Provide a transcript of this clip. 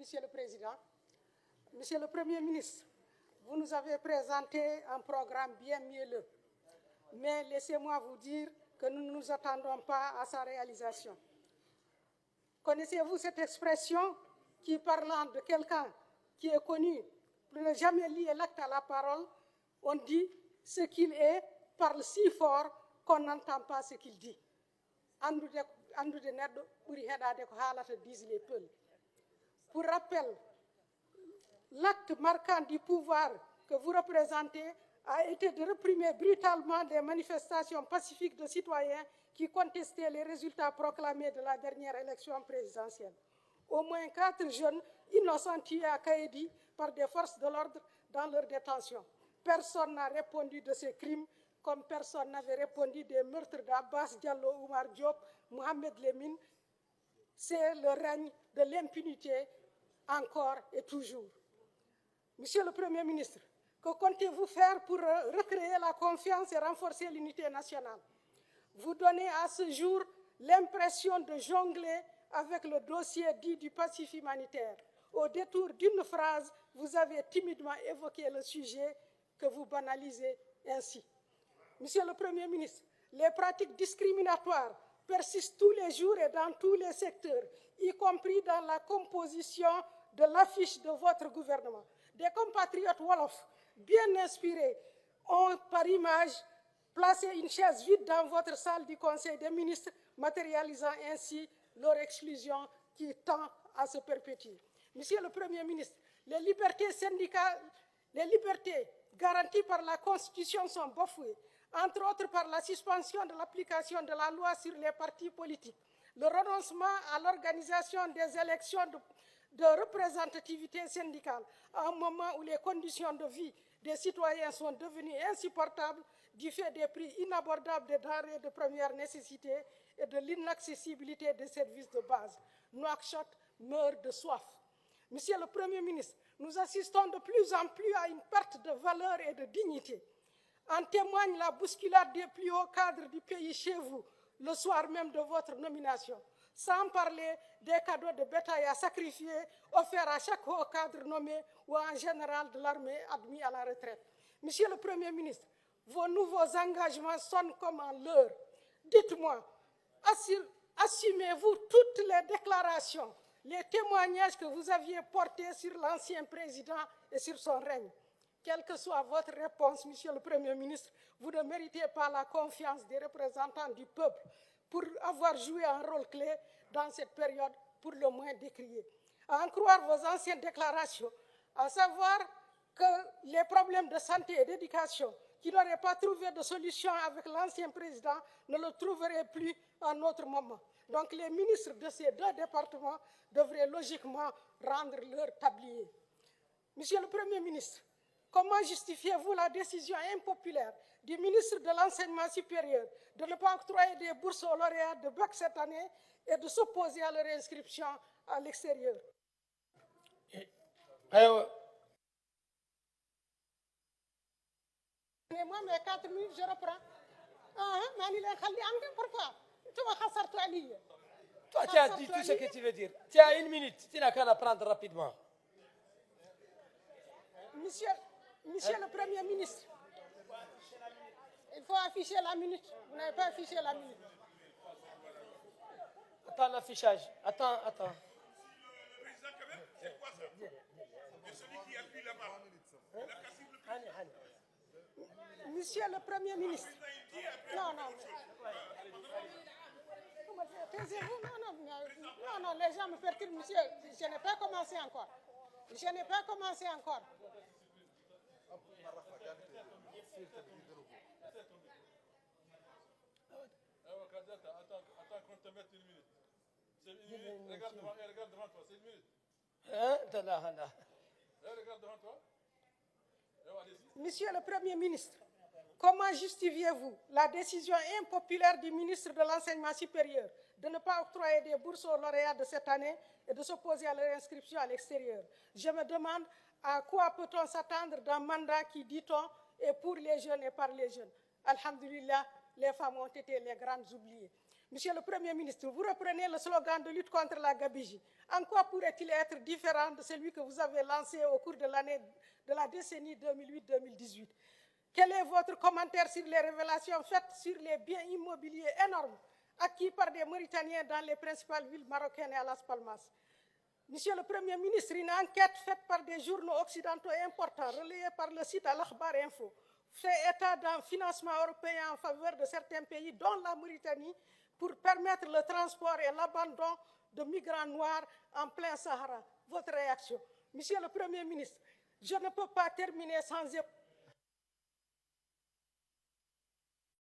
Monsieur le Président. Monsieur le Premier ministre, vous nous avez présenté un programme bien mielleux. Mais laissez-moi vous dire que nous ne nous attendons pas à sa réalisation. Connaissez-vous cette expression qui, parlant de quelqu'un qui est connu pour ne jamais lier l'acte à la parole, on dit ce qu'il est parle si fort qu'on n'entend pas ce qu'il dit. Disent les peuples. Pour rappel, l'acte marquant du pouvoir que vous représentez a été de réprimer brutalement des manifestations pacifiques de citoyens qui contestaient les résultats proclamés de la dernière élection présidentielle. Au moins 4 jeunes innocents tués à Kaedi par des forces de l'ordre dans leur détention. Personne n'a répondu de ces crimes, comme personne n'avait répondu des meurtres d'Abbas Diallo, Oumar Diop, Mohamed Lemine. C'est le règne de l'impunité encore et toujours. Monsieur le Premier ministre, que comptez-vous faire pour recréer la confiance et renforcer l'unité nationale? Vous donnez à ce jour l'impression de jongler avec le dossier dit du passif humanitaire. Au détour d'une phrase, vous avez timidement évoqué le sujet que vous banalisez ainsi. Monsieur le Premier ministre, les pratiques discriminatoires persistent tous les jours et dans tous les secteurs, y compris dans la composition de l'affiche de votre gouvernement. Des compatriotes wolofs bien inspirés ont, par image, placé une chaise vide dans votre salle du Conseil des ministres, matérialisant ainsi leur exclusion qui tend à se perpétuer. Monsieur le Premier ministre, les libertés syndicales, les libertés garanties par la Constitution sont bafouées, entre autres par la suspension de l'application de la loi sur les partis politiques, le renoncement à l'organisation des élections de représentativité syndicale, à un moment où les conditions de vie des citoyens sont devenues insupportables du fait des prix inabordables des denrées de première nécessité et de l'inaccessibilité des services de base. Nouakchott meurt de soif. Monsieur le Premier ministre, nous assistons de plus en plus à une perte de valeur et de dignité. En témoigne la bousculade des plus hauts cadres du pays chez vous, le soir même de votre nomination. Sans parler des cadeaux de bétail à sacrifier offerts à chaque haut cadre nommé ou à un général de l'armée admis à la retraite. Monsieur le Premier ministre, vos nouveaux engagements sonnent comme un leurre. Dites-moi, assumez-vous toutes les déclarations, les témoignages que vous aviez portés sur l'ancien président et sur son règne? Quelle que soit votre réponse, Monsieur le Premier ministre, vous ne méritez pas la confiance des représentants du peuple pour avoir joué un rôle clé dans cette période pour le moins décriée. À en croire vos anciennes déclarations, à savoir que les problèmes de santé et d'éducation qui n'auraient pas trouvé de solution avec l'ancien président ne le trouveraient plus à un autre moment. Donc les ministres de ces 2 départements devraient logiquement rendre leur tablier. Monsieur le Premier ministre, comment justifiez-vous la décision impopulaire du ministre de l'Enseignement supérieur de ne pas octroyer des bourses aux lauréats de bac cette année et de s'opposer à leur inscription à l'extérieur? Moi, mes 4 minutes, je reprends. Pourquoi? Toi, tu as dit tout ce que tu veux dire. Tu as 1 minute, tu n'as qu'à la prendre rapidement. Monsieur le Premier ministre, il faut afficher la minute. Vous n'avez pas affiché la minute. Attends l'affichage. Attends. C'est quoi ça? C'est celui qui appuie la main. Monsieur le Premier ministre. Non. Taisez-vous. Non, les gens me perturbent, monsieur. Je n'ai pas commencé encore. Attends qu'on te mette 1 minute. C'est 1 minute. Regarde devant toi, c'est 1 minute. Regarde devant toi. Monsieur le Premier ministre, comment justifiez-vous la décision impopulaire du ministre de l'Enseignement supérieur de ne pas octroyer des bourses aux lauréats de cette année et de s'opposer à leur inscription à l'extérieur? Je me demande à quoi peut-on s'attendre d'un mandat qui, dit-on, est pour les jeunes et par les jeunes. Alhamdulillah, les femmes ont été les grandes oubliées. Monsieur le Premier ministre, vous reprenez le slogan de lutte contre la gabegie. En quoi pourrait-il être différent de celui que vous avez lancé au cours de la décennie 2008-2018? Quel est votre commentaire sur les révélations faites sur les biens immobiliers énormes acquis par des Mauritaniens dans les principales villes marocaines et à Las Palmas? Monsieur le Premier ministre, une enquête faite par des journaux occidentaux importants, relayée par le site Al-Akhbar Info, fait état d'un financement européen en faveur de certains pays, dont la Mauritanie, pour permettre le transport et l'abandon de migrants noirs en plein Sahara. Votre réaction? Monsieur le Premier ministre, je ne peux pas terminer sans